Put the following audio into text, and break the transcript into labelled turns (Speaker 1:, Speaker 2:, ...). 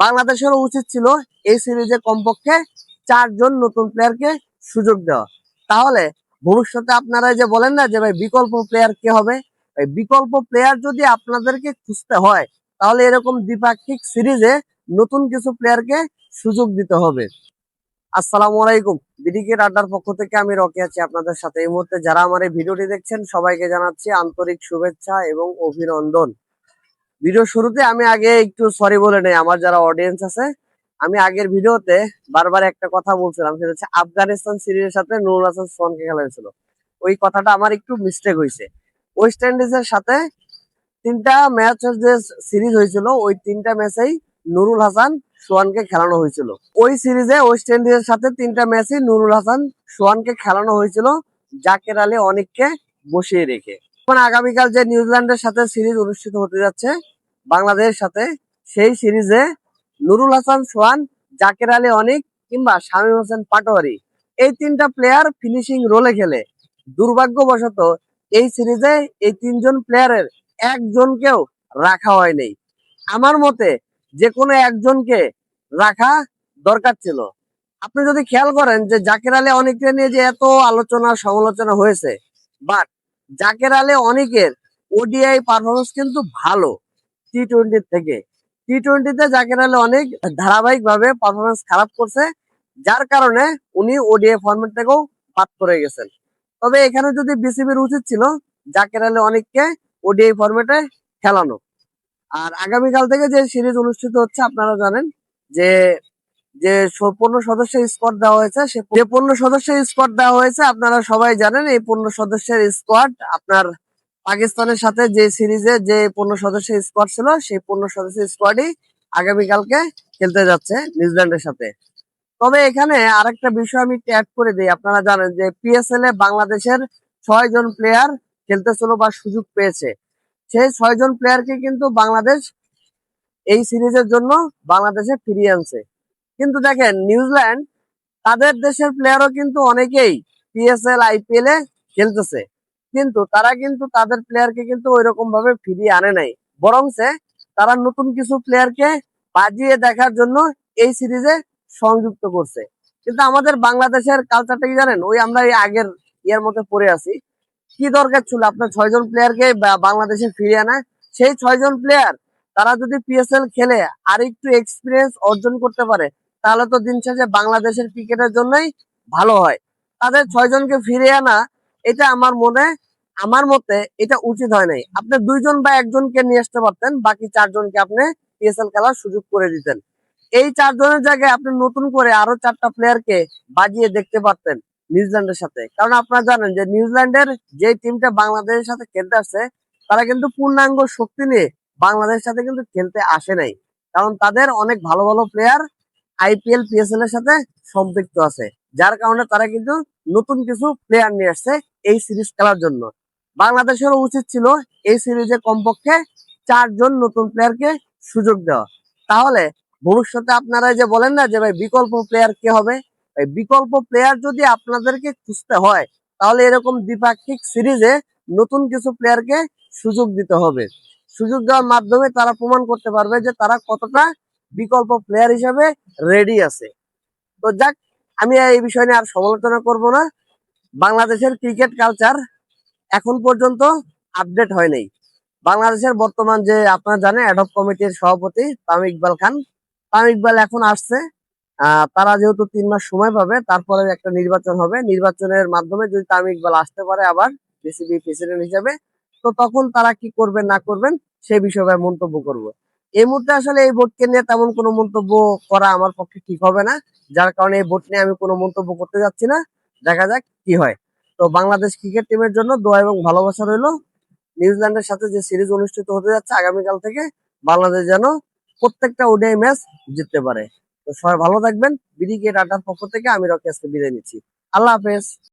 Speaker 1: বাংলাদেশেরও উচিত ছিল এই সিরিজে কমপক্ষে 4 জন নতুন প্লেয়ারকে সুযোগ দেওয়া। তাহলে ভবিষ্যতে আপনারা যে বলেন না যে ভাই বিকল্প প্লেয়ার কে হবে, বিকল্প প্লেয়ার যদি আপনাদেরকে খুঁজতে হয় তাহলে এরকম দ্বিপাক্ষিক সিরিজে নতুন কিছু প্লেয়ারকে সুযোগ দিতে হবে। আসসালামু আলাইকুম, বিডিকের আড্ডার পক্ষ থেকে আমি রকি আছি আপনাদের সাথে। এই মুহূর্তে যারা আমার এই ভিডিওটি দেখছেন সবাইকে জানাচ্ছি আন্তরিক শুভেচ্ছা এবং অভিনন্দন। ভিডিও শুরুতে আমি আগে একটু সরি বলে নেই আমার যারা অডিয়েন্স আছে। আমি আগের ভিডিওতে বারবার একটা কথা বলছিলাম, সেটা হচ্ছে আফগানিস্তান সিরিজের সাথে নুরুল হাসান সোহানকে খেলা হয়েছিল। ওই কথাটা আমার একটু মিস্টেক হয়েছে। ওয়েস্ট ইন্ডিজের সাথে 3টা ম্যাচের যে সিরিজ হয়েছিল ওই 3টা ম্যাচেই নুরুল হাসান সোহানকে খেলানো হয়েছিল। ওই সিরিজে ওয়েস্ট ইন্ডিজের সাথে 3টা ম্যাচই নুরুল হাসান সোহানকে খেলানো হয়েছিল জাকের আলী অনিককে বসিয়ে রেখে। এখন আগামীকাল যে নিউজিল্যান্ডের সাথে সিরিজ অনুষ্ঠিত হতে যাচ্ছে বাংলাদেশের সাথে, সেই সিরিজে নুরুল হাসান সোহান, জাকের আলী অনিক কিংবা শামীম হোসেন পাটোয়ারি এই 3টা প্লেয়ার ফিনিশিং রোলে খেলে দুর্ভাগ্যবশত এই সিরিজে এই 3জন প্লেয়ারের একজনকেও রাখা হয়নি। আমার মতে যে কোনো একজনকে রাখা দরকার ছিল। আপনি যদি খেয়াল করেন যে জাকের আলী অনিককে নিয়ে যে এত আলোচনা সমালোচনা হয়েছে, বাট জাকের আলী অনিকের ওডিআই পারফরমেন্স কিন্তু ভালো টি-20 থেকে। টি-20তে জাকের আলী অনেক ধারাবাহিক ভাবে পারফরমেন্স খারাপ করছে, যার কারণে উনি ওডিআই ফরম্যাট থেকেও বাদ পড়ে গেছেন। তবে এখানে যদি বিসিবির উচিত ছিল জাকের আলী অনিককে ওডিআই ফরম্যাটে খেলানো। আর আগামীকাল থেকে যে সিরিজ অনুষ্ঠিত হচ্ছে আপনারা জানেন যে যে 15 সদস্যের স্কোয়াড দেওয়া হয়েছে, যে 15 সদস্যের স্কোয়াড দেওয়া হয়েছে আপনারা সবাই জানেন। এই 15 সদস্যের স্কোয়াড আপনার পাকিস্তানের সাথে যে সিরিজে যে 15 সদস্যের স্কোয়াড ছিল সেই 15 সদস্যের স্কোয়াডই আগামীকালকে খেলতে যাচ্ছে নিউজিল্যান্ডের সাথে। তবে এখানে আরেকটা বিষয় আমি একটু অ্যাড করে দিই। আপনারা জানেন যে পিএসএল এ বাংলাদেশের 6 জন প্লেয়ার খেলতেছিল বা সুযোগ পেয়েছে। সেই 6 জন প্লেয়ারকে কিন্তু বাংলাদেশ এই সিরিজের জন্য বাংলাদেশে ফিরিয়ে আনছে। কিন্তু দেখেন নিউজিল্যান্ড তাদের দেশের প্লেয়ারও কিন্তু অনেকেই পিএসএল আইপিএল এ খেলতেছে, কিন্তু তারা কিন্তু তাদের প্লেয়ারকে কিন্তু ওইরকম ভাবে ফিরিয়ে আনে নাই, বরং তারা নতুন কিছু প্লেয়ারকে বাজিয়ে দেখার জন্য এই সিরিজে সংযুক্ত করছে। কিন্তু আমাদের বাংলাদেশের কালচারটা কি জানেন, ওই আমরা এই আগের ইয়ার মধ্যে পড়ে আছি। কি দরকার ছিল আপনার 6 জন প্লেয়ারকে বাংলাদেশে ফিরিয়ে আনা? সেই 6 জন প্লেয়ার তারা যদি পিএসএল খেলে আর একটু এক্সপিরিয়েন্স অর্জন করতে পারে তাহলে তো দিন শেষে বাংলাদেশের ক্রিকেটের জন্যই ভালো হয়। তাদের 6 জনকে ফিরিয়ে আনা এটা আমার মতে এটা উচিত হয় নাই। আপনি 2 জন বা 1জনকে নিয়ে আসতে পারতেন, বাকি 4জনকে আপনি পিএসএল খেলার সুযোগ করে দিতেন। এই 4জনের জায়গায় আপনি নতুন করে আরো 4টা প্লেয়ারকে বাজিয়ে দেখতে পারতেন নিউজিল্যান্ডের সাথে। কারণ আপনারা জানেন যে নিউজিল্যান্ডের যে টিমটা বাংলাদেশের সাথে খেলতে আসছে তারা কিন্তু পূর্ণাঙ্গ শক্তি নিয়ে বাংলাদেশের সাথে কিন্তু খেলতে আসে নাই, কারণ তাদের অনেক ভালো ভালো প্লেয়ার আইপিএল পিএসএল এর সাথে সম্পৃক্ত আছে, যার কারণে তারা কিন্তু নতুন কিছু প্লেয়ার নিয়ে আসছে এই সিরিজ খেলার জন্য। বাংলাদেশেরও উচিত ছিল এই সিরিজে কমপক্ষে 4 জন নতুন প্লেয়ারকে সুযোগ দেওয়া। তাহলে ভবিষ্যতে আপনারা যে বলেন না যে ভাই বিকল্প প্লেয়ার কে হবে, বিকল্প প্লেয়ার যদি আপনাদেরকে খুঁজতে হয় তাহলে এরকম দ্বিপাক্ষিক সিরিজে নতুন কিছু প্লেয়ারকে সুযোগ দিতে হবে। সুযোগ দেওয়ার মাধ্যমে তারা প্রমাণ করতে পারবে যে তারা কতটা বিকল্প প্লেয়ার হিসেবে রেডি আছে। তো যাক, আমি এই বিষয় নিয়ে আর সমালোচনা করব না। বাংলাদেশের ক্রিকেট কালচার এখন পর্যন্ত আপডেট হয় নাই। বাংলাদেশের বর্তমান যে আপনারা জানেন অ্যাডহক কমিটির সভাপতি তামিম ইকবাল খান, তামিম ইকবাল এখন আসছে। তারা যেহেতু 3 মাস সময় পাবে, তারপরে একটা নির্বাচন হবে, নির্বাচনের মাধ্যমে যদি তামিম ইকবাল আসতে পারে আবার বিসিবি প্রেসিডেন্ট হিসেবে, তো তখন তারা কি করবেন না করবেন সেই বিষয়ে মন্তব্য করব। এই মুহূর্তে আসলে এই ভোটকে নিয়ে তেমন কোনো মন্তব্য করা আমার পক্ষে ঠিক হবে না, যার কারণে এই ভোট নিয়ে আমি কোনো মন্তব্য করতে যাচ্ছি না। দেখা যাক কি হয়। তো বাংলাদেশ ক্রিকেট টিমের জন্য দোয়া এবং ভালোবাসা রইলো। নিউজিল্যান্ডের সাথে যে সিরিজ অনুষ্ঠিত হতে যাচ্ছে আগামীকাল থেকে, বাংলাদেশ যেন প্রত্যেকটা ওডিআই ম্যাচ জিততে পারে। তো সবাই ভালো থাকবেন। বিডিকে ডাটার পক্ষ থেকে আমি রকি আজকে বিদায় নিচ্ছি। আল্লাহ হাফেজ।